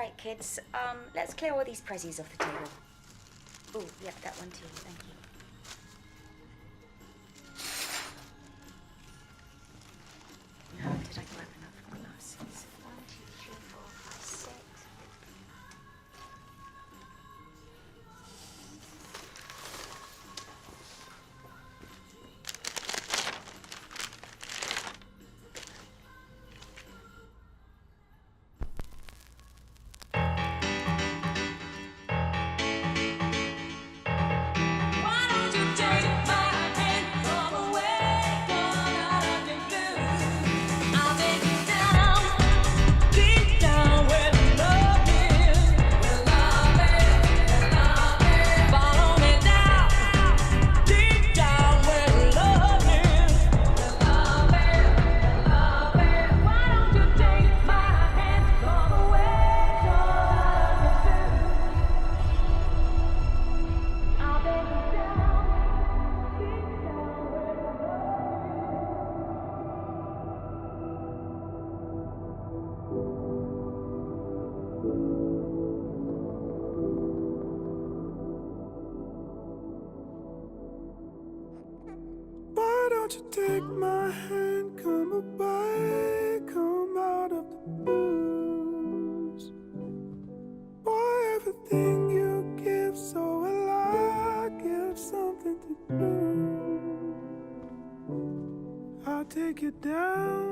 right, kids. Let's clear all these prezzies off the table. Oh, yep, that one too. Thank you. How did I grab enough glasses? 1, 2, 3, 4, 5, 6. Why don't you take my hand, come away, come out of the blues? Boy, everything you give, so will I give something to do. I'll take you down